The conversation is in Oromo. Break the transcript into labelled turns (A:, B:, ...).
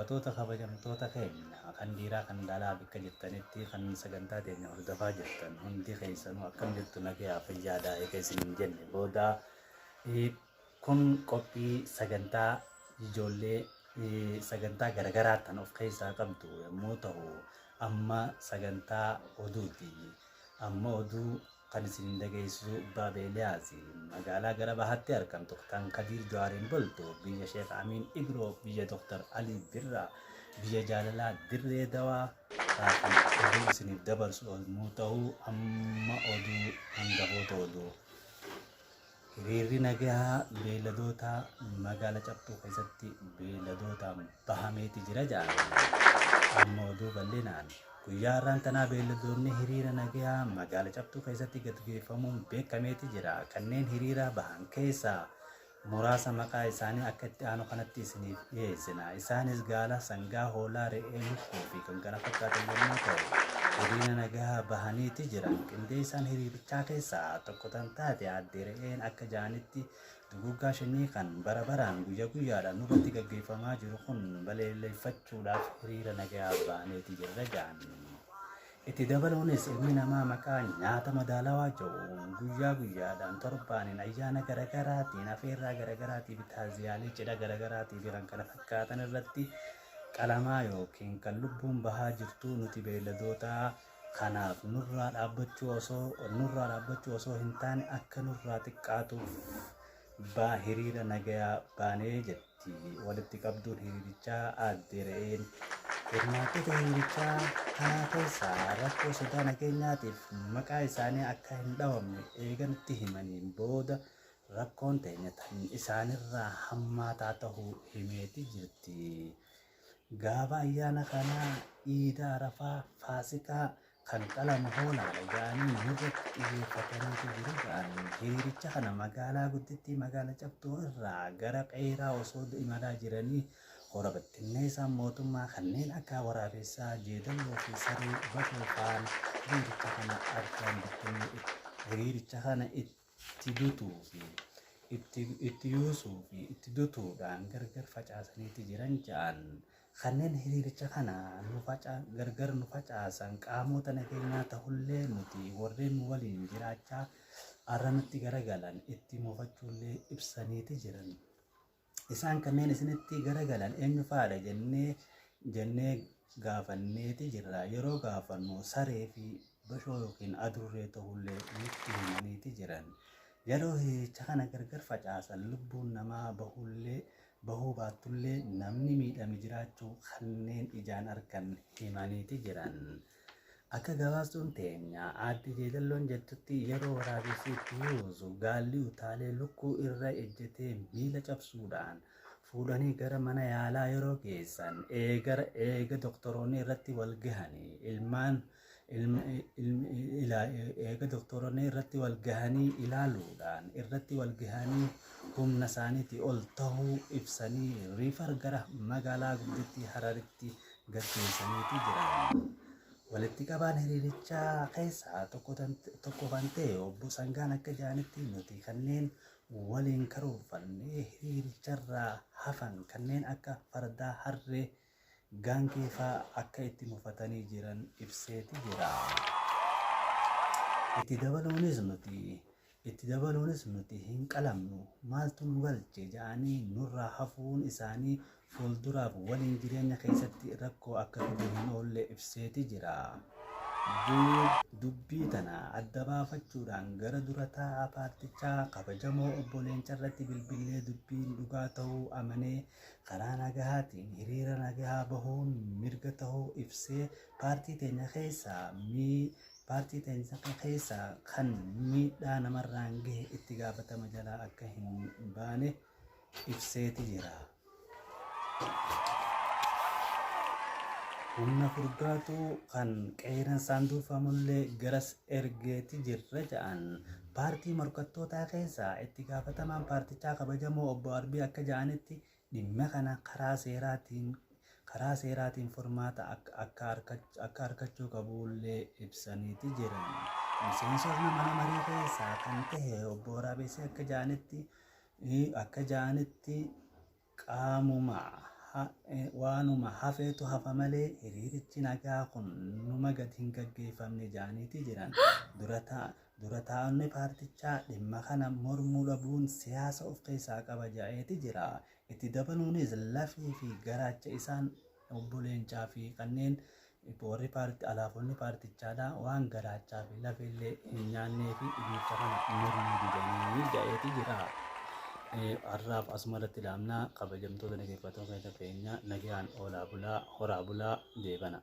A: dhaggeeffattoota kabajamtoota keenya kan dhiiraa kan dhalaa bakka jirtanitti kan sagantaa teenya hordofaa jirtan hundi keessanuu akkam jirtu nagaa fayyaadhaa eegeessin hin jenne booda kun qophii sagantaa ijoollee sagantaa garagaraa tan of keessaa qabdu yommuu ta'u amma sagantaa oduuti. Amma oduu kan isin dhageessisu Baabeeliyaasi magaalaa gara bahaatti argamtu kan Kadiir Jawaariin bultu biyya Sheekh Amiin Ibroo biyya Dr. Ali Birraa biyya jaalalaa Dirree Dawaa kan oduu isiniif dabarsu yommuu ta'u amma oduu hangafoota oduu hiriirri nagaa beeyladoota magaalaa Cabxuu keessatti beeyladootaan bahameeti jira jedhama. Amma oduu bal'inaan guyyaa har'aan tanaa beeyladoonni hiriira nagaa magaalaa Cabxuu keessatti gaggeeffamuun beekameeti jira. Kanneen hiriira bahan keessaa muraasa maqaa isaanii akka itti aanu kanatti isiniif dhiyeessina. Isaanis gaala, sangaa, hoolaa, re'ee, lukkuu fi kan kana fakkaatan yommuu ta'u hiriira nagaa bahaniiti jiran. Qindeessaan hiriirichaa keessaa tokko tan taate aadde re'een akka jedhanitti duguggaa shanii kan bara baraan guyyaa guyyaadhaan nurratti gaggeeffamaa jiru kun balaaleffachuudhaaf hiriira nagaa bahaneeti jirra jedhan. Itti dabaluunis ilmi namaa maqaa nyaata madaalawaa jedhu guyyaa guyyaadhaan torbaaniin ayyaana garaagaraatiin afeerraa garaagaraatii fi taaziyaalee cidha garaagaraatii fi kan kana fakkaatan irratti qalamaa yookiin kan lubbuun bahaa jirtu nuti beeyladoota kanaaf nurraa dhaabbachuu osoo hin taane akka nurraa xiqqaatuuf hiriira nagaa baanee jetti. Walitti qabduun hiriirichaa aadde re'een hirmaattota hiriirichaa kanaa keessaa rakkoo sodaa nageenyaatiif maqaa isaanii akka hin dhawamne eegatti himaniin booda rakkoon teenya tan isaanirraa hammaataa ta'uu himeeti jirti. Gaafa ayyaana kanaa Iida Arafaa Faasikaa kan qalamu hoolaadha jedhanii nurratti xiyyeeffataniitu jiru jedhan. Hiriiricha kana magaalaa guddittii magaalaa Cabxuu irraa gara Qeeraa osoo imalaa jiranii hora bittinneessaan mootummaa kanneen akka waraabessaa, jeedaloo fi saree bakka fa'aan hiriiricha kana argaan hiriiricha kana itti dutuu fi itti yuusuu fi itti dutuudhaan gargar facaasaniiti jiran jedhan. Kanneen hiriiricha kana gargar nu facaasan qaamota nageenyaa ta'ullee nuti warreen waliin jiraachaa arranutti garagalan itti muufachuullee ibsaniiti jiran. Isaan kanneen isinitti garagalan eenyu fa'aadha jennee gaafanneeti jirra. Yeroo gaafannu saree fi bashoo yookiin adurree ta'ullee nutti himaniiti jiran. Yeroo hiriiricha kana gargar facaasan lubbuun namaa bahuu baattullee namni miidhame jiraachuu kanneen ijaan argan himaniiti jiran. Akka gabaastuun teenya aadde jeedalloon jettutti yeroo waraabessi itti yuusu gaalli utaalee lukkuu irra ejjetee miila cabsuudhaan fuudhanii gara mana yaalaa yeroo geessan eega doktoroonni irratti wal gahanii eega doktoroonni irratti wal gahanii ilaaluudhaan irratti wal gahanii humna isaaniitii ol ta'uu ibsanii riifar gara magaalaa guddittii Hararitti gaggeessaniitu jiran. Walitti qabaan hiriirichaa keessaa tokko kan ta'e obbo Sangaan akka jedhanitti nuti kanneen waliin karoorfannee hiriiricharraa hafan kanneen akka fardaa, harree, gaangee fa'aa akka itti mufatanii jiran ibseeti jira. Itti dabaluunis nuti hin qalamnu maaltu nu galche jedhanii nurraa hafuun isaanii fuulduraaf waliin jireenya keessatti rakkoo akka fidu hin oolle ibseeti jira. Dubbii tana adda baafachuudhaan gara dura taa'aa paartichaa kabajamoo obbo Leencaa irratti bilbilee dubbiin dhugaa ta'uu amanee karaa nagahaatiin hiriira nagaa bahuun mirga ta'uu ibsee paartii teenya keessaa kan miidhaa namarraan gahe itti gaafatama jalaa akka hin baane ibseeti jira. Humna furgaatu kan qeeransaan duufamullee garas ergeeti jirra jedhan. Paartii morkattootaa keessaa itti gaafatamaan paartichaa kabajamoo obbo Arbii akka jedhanitti dhimma kana karaa seeraatiin furmaata akka argachuu qabullee ibsaniiti jiran. Miseensonni mana marii keessaa kan ta'e obbo Waraabessi akka jedhanitti qaamuma waanuma hafeetu hafa malee hiriirichi nagaa kun numa gad hin gaggeeffamne jaaniiti jiran dura taa'onni paartichaa dhimma kana mormuu dhabuun siyaasa of keessaa qaba jedheeti jira. Itti dabaluunis lafii fi garaacha isaan obbo Leencaa fi kanneen warri alaafonni paartichaadha waan garaachaa fi lafillee hin nyaannee fi dhimmicha kana mormuu didanii jedheeti jira. Har'aaf asumarratti dhaabnaa kabajamtoota dhaggeeffattoota keenya nagaan oolaa bulaa horaa bulaa deebana.